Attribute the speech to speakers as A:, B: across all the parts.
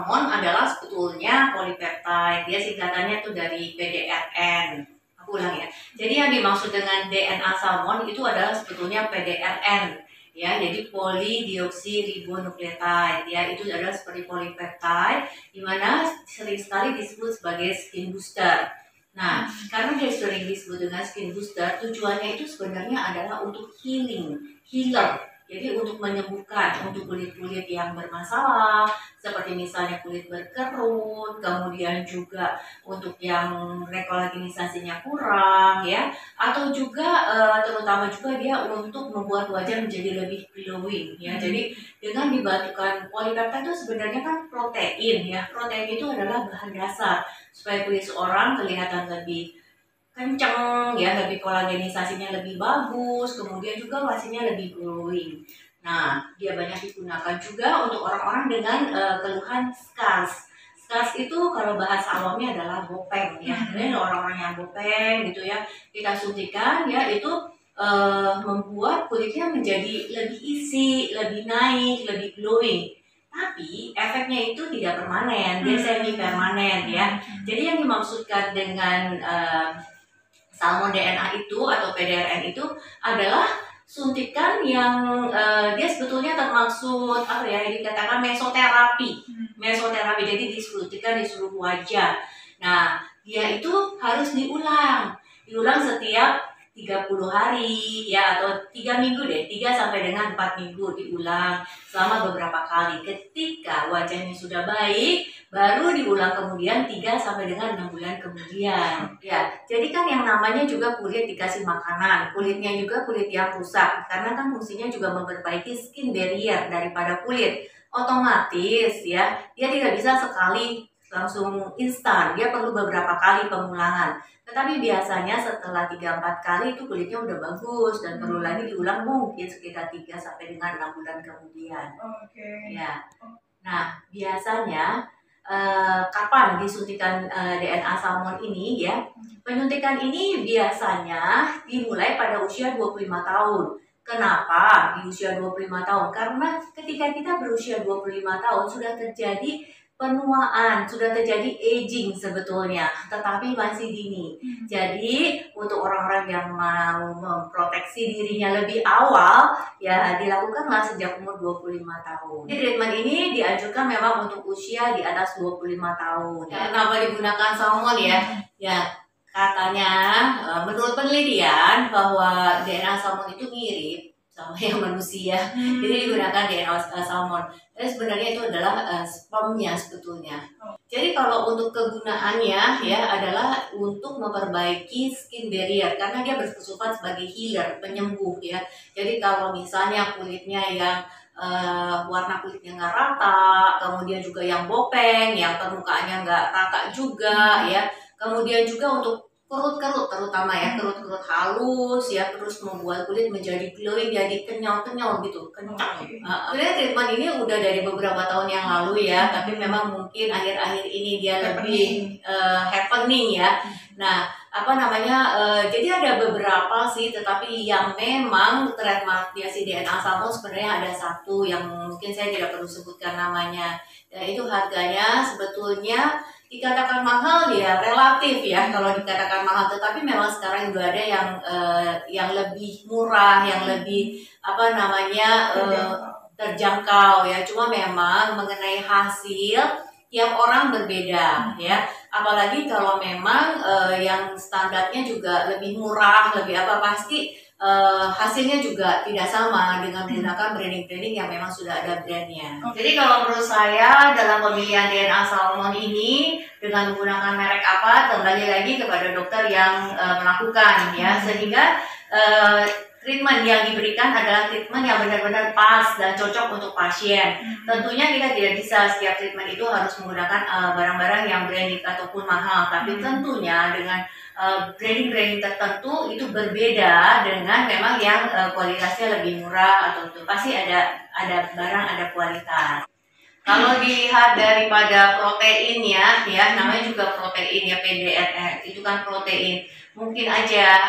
A: salmon adalah sebetulnya polipeptide. Dia singkatannya tuh dari PDRN. Aku ulang ya. Jadi yang dimaksud dengan DNA salmon itu adalah sebetulnya PDRN. Ya, jadi polydioksyribonukleotide. Ya, itu adalah seperti polipeptide, di mana sering sekali disebut sebagai skin booster. Nah, karena dia sering disebut dengan skin booster, tujuannya itu sebenarnya adalah untuk healer. Jadi untuk menyembuhkan untuk kulit-kulit yang bermasalah, seperti misalnya kulit berkerut, kemudian juga untuk yang rekolaginisasinya kurang, ya, atau juga terutama juga dia untuk membuat wajah menjadi lebih glowing, ya. Jadi dengan dibantukan polipeptide itu sebenarnya kan protein, ya. Protein itu adalah bahan dasar supaya kulit seorang kelihatan lebih kencang, ya, lebih kolagenisasinya lebih bagus, kemudian juga wajahnya lebih glowing. Nah, dia banyak digunakan juga untuk orang-orang dengan keluhan scars. Scars itu kalau bahasa awamnya adalah bopeng, ya. Jadi orang-orang yang bopeng gitu ya, kita suntikan, ya, itu membuat kulitnya menjadi lebih isi, lebih naik, lebih glowing. Tapi efeknya itu tidak permanen, dia semi permanen, ya. Jadi yang dimaksudkan dengan salmon DNA itu atau PDRN itu adalah suntikan yang dia sebetulnya termaksud apa ya, dikatakan mesoterapi. Mesoterapi, jadi disuntikan di seluruh wajah. Nah, dia itu harus diulang setiap 30 hari, ya, atau 3 minggu deh, 3 sampai dengan 4 minggu diulang selama beberapa kali. Ketika wajahnya sudah baik, baru diulang kemudian 3 sampai dengan 6 bulan kemudian. Ya, jadi kan yang namanya juga kulit dikasih makanan, kulitnya juga kulit yang rusak, karena kan fungsinya juga memperbaiki skin barrier daripada kulit. Otomatis, ya, dia tidak bisa sekali langsung instan, dia perlu beberapa kali pengulangan. Tetapi biasanya setelah 3-4 kali itu kulitnya udah bagus dan perlu lagi diulang mungkin sekitar 3 sampai dengan 6 bulan kemudian. Ya. Nah, biasanya kapan disuntikan DNA salmon ini, ya? Penyuntikan ini biasanya dimulai pada usia 25 tahun. Kenapa di usia 25 tahun? Karena ketika kita berusia 25 tahun sudah terjadi penuaan, sudah terjadi aging sebetulnya, tetapi masih dini. Jadi untuk orang-orang yang mau memproteksi dirinya lebih awal, ya, dilakukanlah sejak umur 25 tahun. Jadi treatment ini dianjurkan memang untuk usia di atas 25 tahun. Ya, kenapa digunakan salmon, ya? Ya, katanya menurut penelitian bahwa DNA salmon itu mirip sama yang manusia. Jadi digunakan DNA salmon. Dan sebenarnya itu adalah spermnya sebetulnya. Jadi kalau untuk kegunaannya, ya, adalah untuk memperbaiki skin barrier karena dia bersifat sebagai healer, penyembuh, ya. Jadi kalau misalnya kulitnya yang warna kulitnya nggak rata, kemudian juga yang bopeng, yang permukaannya nggak rata juga, ya. Kemudian juga untuk kerut-kerut terutama, ya, kerut-kerut halus, ya, terus membuat kulit menjadi glowing, jadi kenyal-kenyal gitu, kencang. Sebenarnya treatment ini udah dari beberapa tahun yang lalu, ya, tapi memang mungkin akhir-akhir ini dia lebih happening, ya. Nah, apa namanya, jadi ada beberapa sih, tetapi yang memang trademarknya si DNA salmon sebenarnya ada satu yang mungkin saya tidak perlu sebutkan namanya. Dan itu harganya sebetulnya dikatakan mahal, ya, relatif, ya, kalau dikatakan mahal, tetapi memang sekarang juga ada yang lebih murah, yang lebih apa namanya terjangkau, ya. Cuma memang mengenai hasil tiap orang berbeda, ya. Apalagi kalau memang yang standarnya juga lebih murah, lebih apa, pasti hasilnya juga tidak sama dengan menggunakan branding-branding yang memang sudah ada brandnya. Jadi kalau menurut saya dalam pemilihan DNA salmon ini dengan menggunakan merek apa, kembali lagi kepada dokter yang melakukan, ya, sehingga treatment yang diberikan adalah treatment yang benar-benar pas dan cocok untuk pasien. Tentunya kita tidak bisa setiap treatment itu harus menggunakan barang-barang yang branded ataupun mahal, tapi tentunya dengan branding-branding tertentu itu berbeda dengan memang yang kualitasnya lebih murah, atau itu pasti ada barang, ada kualitas. Kalau dilihat daripada proteinnya, ya, namanya juga protein, ya, PDRN itu kan protein. Mungkin aja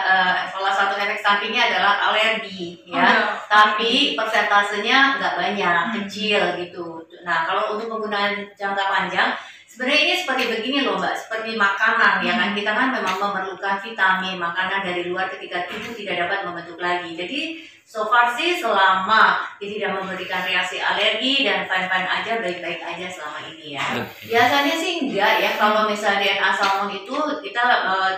A: salah satu efek sampingnya adalah alergi, ya, tapi persentasenya nggak banyak, kecil gitu. Nah, kalau untuk penggunaan jangka panjang, sebenarnya ini seperti begini loh Mbak, seperti makanan ya kan, kita kan memang memerlukan vitamin makanan dari luar ketika tubuh tidak dapat membentuk lagi. Jadi so far sih selama dia tidak memberikan reaksi alergi dan fine-fine aja, baik-baik aja selama ini ya. Biasanya sih enggak ya, kalau misalnya DNA salmon itu kita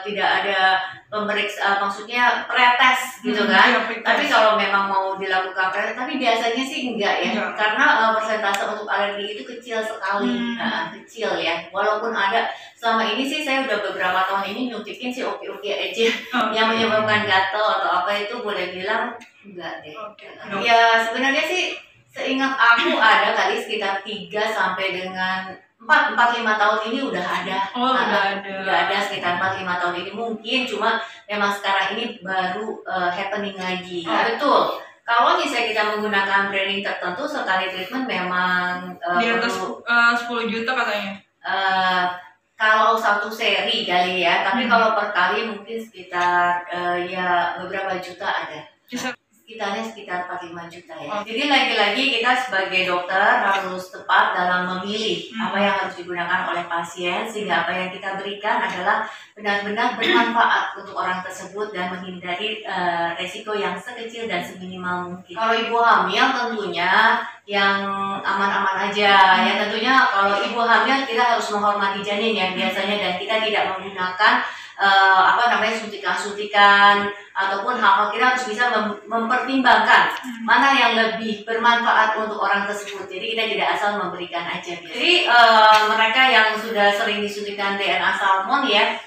A: tidak ada pemeriksa, maksudnya pretest gitu kan. Tapi kalau memang mau dilakukan pretest, tapi biasanya sih enggak ya, karena persentase untuk alergi itu kecil sekali, kecil ya. Walaupun ada, selama ini sih saya udah beberapa tahun ini nyuntikin sih oke-oke aja. Yang menyebabkan gatal atau apa itu boleh bilang enggak deh. Ya sebenarnya sih seingat aku ada kali sekitar 3 sampai dengan 4-5 tahun ini udah ada. Udah ada sekitar 4-5 tahun ini, mungkin cuma memang sekarang ini baru happening lagi. Betul. Kalau misalnya kita menggunakan branding tertentu sekali treatment memang
B: di atas 10 juta katanya.
A: Kalau satu seri kali ya, tapi kalau per kali mungkin sekitar ya beberapa juta ada. Sekitarnya sekitar 45 juta ya. Jadi lagi-lagi kita sebagai dokter harus tepat dalam memilih apa yang harus digunakan oleh pasien, sehingga apa yang kita berikan adalah benar-benar bermanfaat untuk orang tersebut dan menghindari resiko yang sekecil dan seminimal mungkin. Kalau ibu hamil tentunya yang aman-aman aja ya, tentunya kalau ibu hamil kita harus menghormati janin ya biasanya, dan kita tidak menggunakan suntikan-suntikan ataupun hal-hal, kita harus bisa mempertimbangkan mana yang lebih bermanfaat untuk orang tersebut. Jadi kita tidak asal memberikan aja. Jadi mereka yang sudah sering disuntikan DNA salmon ya,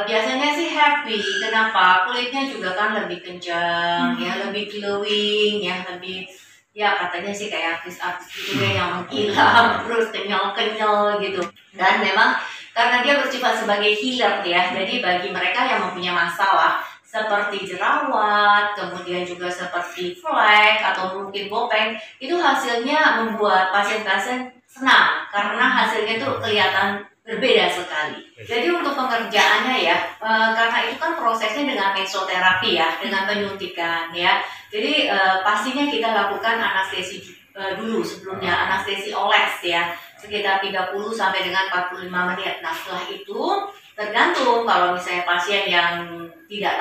A: biasanya sih happy. Kenapa? Kulitnya juga kan lebih kencang ya, lebih glowing ya, lebih ya katanya sih kayak artis-artis gitu ya, yang mengkilat terus kenyal-kenyal gitu. Dan memang karena dia bersifat sebagai healer ya, jadi bagi mereka yang mempunyai masalah seperti jerawat, kemudian juga seperti flek atau mungkin bopeng, itu hasilnya membuat pasien-pasien senang karena hasilnya itu kelihatan berbeda sekali. Jadi untuk pengerjaannya ya, karena itu kan prosesnya dengan mesoterapi ya, dengan penyuntikan ya. Jadi pastinya kita lakukan anestesi dulu sebelumnya, anestesi oles ya, sekitar 30 sampai dengan 45 menit. Nah setelah itu tergantung, kalau misalnya pasien yang tidak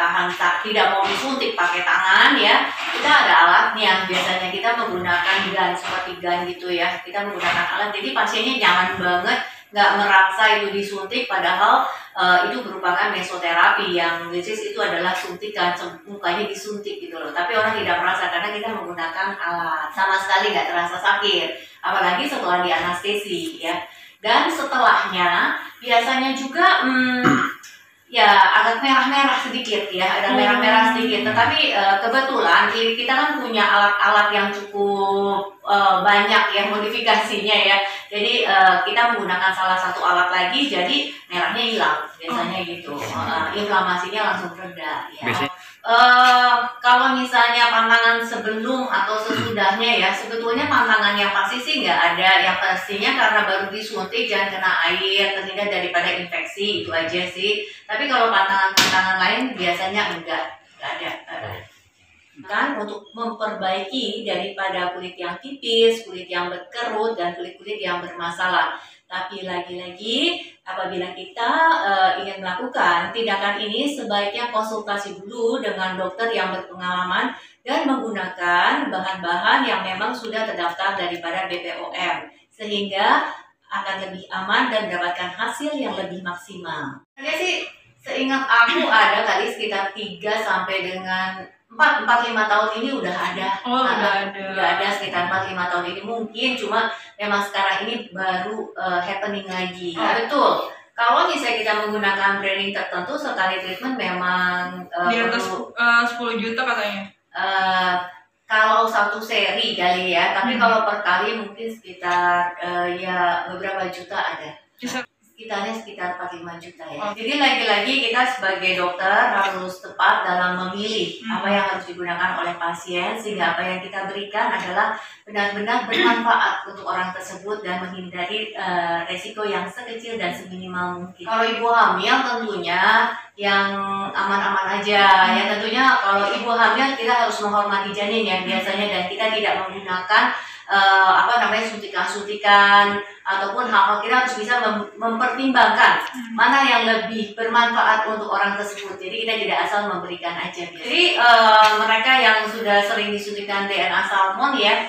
A: mau disuntik pakai tangan ya, kita ada alatnya. Biasanya kita menggunakan gun, seperti gun gitu ya, kita menggunakan alat, jadi pasiennya nyaman banget, nggak merasa itu disuntik, padahal itu merupakan mesoterapi yang which is itu adalah suntikan, mukanya disuntik gitu loh, tapi orang tidak merasa karena kita menggunakan alat, sama sekali nggak terasa sakit, apalagi setelah di anestesi ya. Dan setelahnya biasanya juga ya agak merah-merah sedikit ya, ada merah-merah sedikit, tetapi kebetulan kita kan punya alat-alat yang cukup banyak ya modifikasinya ya, jadi kita menggunakan salah satu alat lagi, jadi merahnya hilang biasanya gitu, inflamasinya langsung reda ya. Kalau misalnya pantangan sebelum atau sesudahnya ya, sebetulnya pantangan yang pasti sih nggak ada, yang pastinya karena baru disuntik jangan kena air, terhindar daripada infeksi, itu aja sih. Tapi kalau pantangan-pantangan lain biasanya enggak ada. Kan untuk memperbaiki daripada kulit yang tipis, kulit yang berkerut, dan kulit-kulit yang bermasalah. Tapi lagi-lagi apabila kita ingin melakukan tindakan ini, sebaiknya konsultasi dulu dengan dokter yang berpengalaman dan menggunakan bahan-bahan yang memang sudah terdaftar daripada BPOM, sehingga akan lebih aman dan mendapatkan hasil yang lebih maksimal. Jadi sih seingat aku ada kali sekitar 3 sampai dengan 4-5 tahun ini udah ada. Udah ada sekitar 4-5 tahun ini, mungkin cuma memang sekarang ini baru happening lagi. Betul. Kalau misalnya kita menggunakan branding tertentu sekali treatment memang
B: di atas 10 juta katanya.
A: Kalau satu seri kali ya, tapi kalau per kali mungkin sekitar ya beberapa juta ada. Sekitarnya sekitar 45 juta ya. Jadi lagi-lagi kita sebagai dokter harus tepat dalam memilih apa yang harus digunakan oleh pasien, sehingga apa yang kita berikan adalah benar-benar bermanfaat untuk orang tersebut dan menghindari resiko yang sekecil dan seminimal mungkin. Kalau ibu hamil tentunya yang aman-aman aja ya, tentunya kalau ibu hamil kita harus menghormati janin ya biasanya, dan kita tidak menggunakan suntikan-suntikan ataupun hal-hal, kita harus bisa mempertimbangkan mana yang lebih bermanfaat untuk orang tersebut. Jadi kita tidak asal memberikan aja. Jadi mereka yang sudah sering disuntikan DNA salmon ya,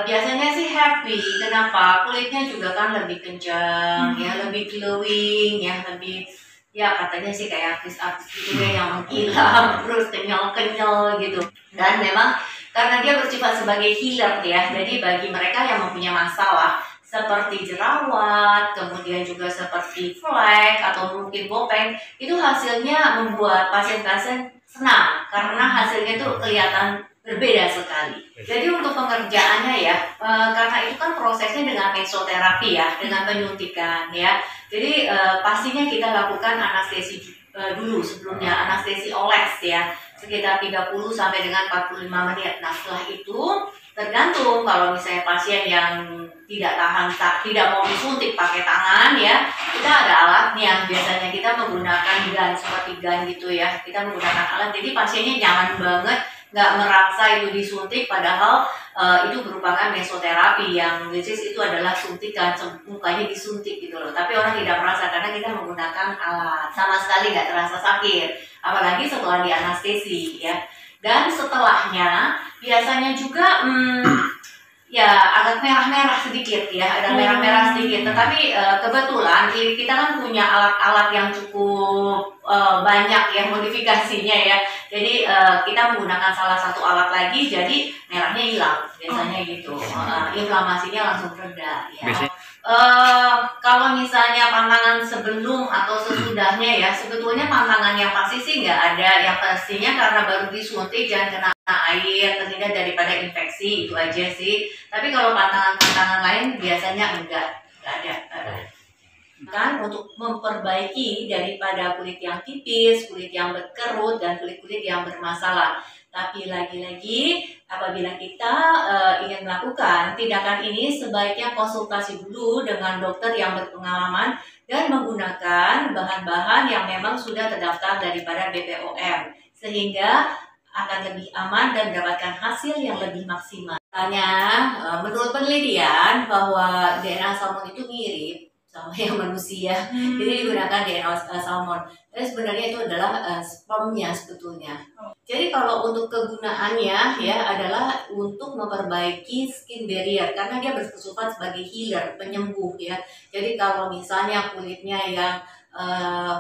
A: biasanya sih happy. Kenapa? Kulitnya juga kan lebih kencang, ya, lebih glowing, ya, lebih, ya katanya sih kayak artis-artis gitu ya, yang mengkilap, terus kenyal-kenyal gitu. Dan memang karena dia bersifat sebagai healer ya, jadi bagi mereka yang mempunyai masalah seperti jerawat, kemudian juga seperti flek atau mungkin bopeng, itu hasilnya membuat pasien-pasien senang karena hasilnya itu kelihatan berbeda sekali. Jadi untuk pengerjaannya ya, karena itu kan prosesnya dengan mesoterapi ya, dengan penyuntikan ya. Jadi pastinya kita lakukan anestesi dulu sebelumnya, anestesi oles ya, sekitar 30 sampai dengan 45 menit. Nah setelah itu tergantung, kalau misalnya pasien yang tidak tidak mau disuntik pakai tangan ya, kita ada alatnya. Biasanya kita menggunakan gun, seperti gun gitu ya, kita menggunakan alat. Jadi pasiennya jangan banget nggak merasa itu disuntik, padahal itu merupakan mesoterapi yang itu adalah suntikan, mukanya disuntik gitu loh. Tapi orang tidak merasa karena kita menggunakan alat, sama sekali nggak terasa sakit, apalagi setelah dianestesi ya. Dan setelahnya biasanya juga ya agak merah-merah sedikit ya, ada merah-merah sedikit. Tetapi kebetulan kita kan punya alat-alat yang cukup banyak ya modifikasinya ya. Jadi kita menggunakan salah satu alat lagi, jadi merahnya hilang biasanya gitu. Inflamasinya langsung reda ya. Kalau misalnya pantangan sebelum atau sesudahnya ya, sebetulnya pantangan yang pasti sih nggak ada. Yang pastinya karena baru disuntik jangan kena air, terhindar daripada infeksi, itu aja sih. Tapi kalau pantangan-pantangan lain biasanya enggak ada. Kan untuk memperbaiki daripada kulit yang tipis, kulit yang berkerut, dan kulit-kulit yang bermasalah. Tapi lagi-lagi apabila kita ingin melakukan tindakan ini, sebaiknya konsultasi dulu dengan dokter yang berpengalaman dan menggunakan bahan-bahan yang memang sudah terdaftar daripada BPOM, sehingga akan lebih aman dan mendapatkan hasil yang lebih maksimal. Misalnya, menurut penelitian bahwa DNA salmon itu mirip sama yang manusia, jadi digunakan DNA salmon. Tapi sebenarnya itu adalah spermnya sebetulnya. Jadi kalau untuk kegunaannya ya adalah untuk memperbaiki skin barrier, karena dia bersifat sebagai healer, penyembuh ya. Jadi kalau misalnya kulitnya yang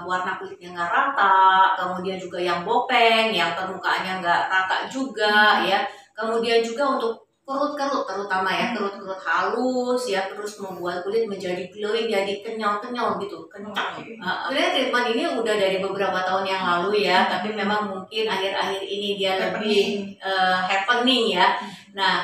A: warna kulitnya nggak rata, kemudian juga yang bopeng, yang permukaannya nggak rata juga ya, kemudian juga untuk kerut-kerut terutama ya, kerut-kerut halus ya, terus membuat kulit menjadi glowing, jadi kenyal-kenyal gitu, kencang. Sebenarnya treatment ini udah dari beberapa tahun yang lalu ya, tapi memang mungkin akhir-akhir ini dia lebih happening ya. Nah,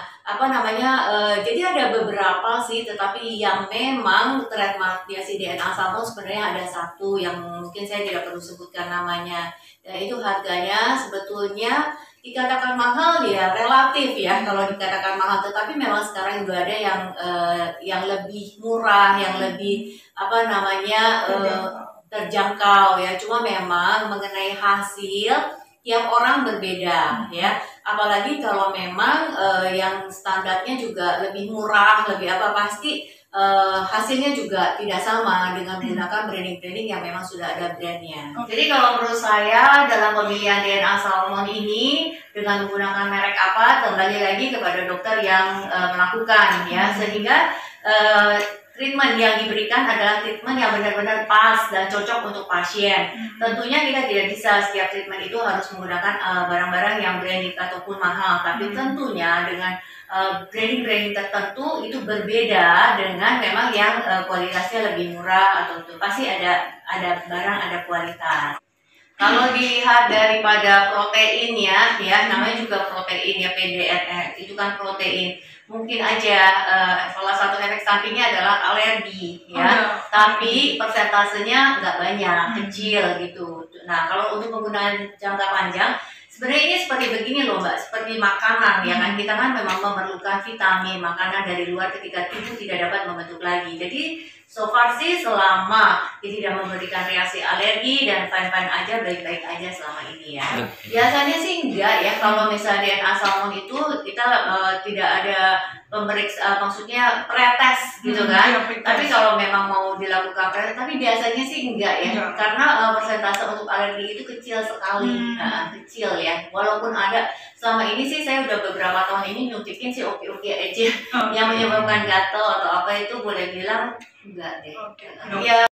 A: jadi ada beberapa sih, tetapi yang memang trademarknya si DNA salmon sebenarnya ada satu yang mungkin saya tidak perlu sebutkan namanya. Dan itu harganya sebetulnya dikatakan mahal ya, relatif ya kalau dikatakan mahal, tetapi memang sekarang juga ada yang lebih murah, yang lebih terjangkau ya. Cuma memang mengenai hasil tiap orang berbeda ya, apalagi kalau memang yang standarnya juga lebih murah, lebih pasti hasilnya juga tidak sama dengan menggunakan branding-branding yang memang sudah ada brandnya. Jadi kalau menurut saya dalam pemilihan DNA salmon ini dengan menggunakan merek apa, kembali lagi kepada dokter yang melakukan ya, sehingga treatment yang diberikan adalah treatment yang benar-benar pas dan cocok untuk pasien. Tentunya kita tidak bisa setiap treatment itu harus menggunakan barang-barang yang branded ataupun mahal, tapi tentunya dengan branding-branding tertentu itu berbeda dengan memang yang kualitasnya lebih murah, atau itu pasti ada barang, ada kualitas. Kalau dilihat daripada proteinnya ya, namanya juga protein ya, PDNF itu kan protein. Mungkin aja salah satu efek sampingnya adalah alergi ya, tapi persentasenya nggak banyak, kecil gitu. Nah kalau untuk penggunaan jangka panjang, sebenarnya ini seperti begini loh Mbak, seperti makanan ya kan, kita kan memang memerlukan vitamin makanan dari luar ketika tubuh tidak dapat membentuk lagi. Jadi So far sih selama ini tidak memberikan reaksi alergi dan fine-fine aja, baik-baik aja selama ini ya. Biasanya sih enggak ya, kalau misalnya DNA salmon itu kita tidak ada pemeriksa, maksudnya pretes gitu kan. Tapi kalau memang mau dilakukan pretes, tapi biasanya sih enggak ya, karena persentase untuk alergi itu kecil sekali, kecil ya. Walaupun ada, selama ini sih saya udah beberapa tahun ini nyuntikin sih oke-oke aja. Yang menyebabkan gatal atau apa itu boleh bilang enggak deh. Ya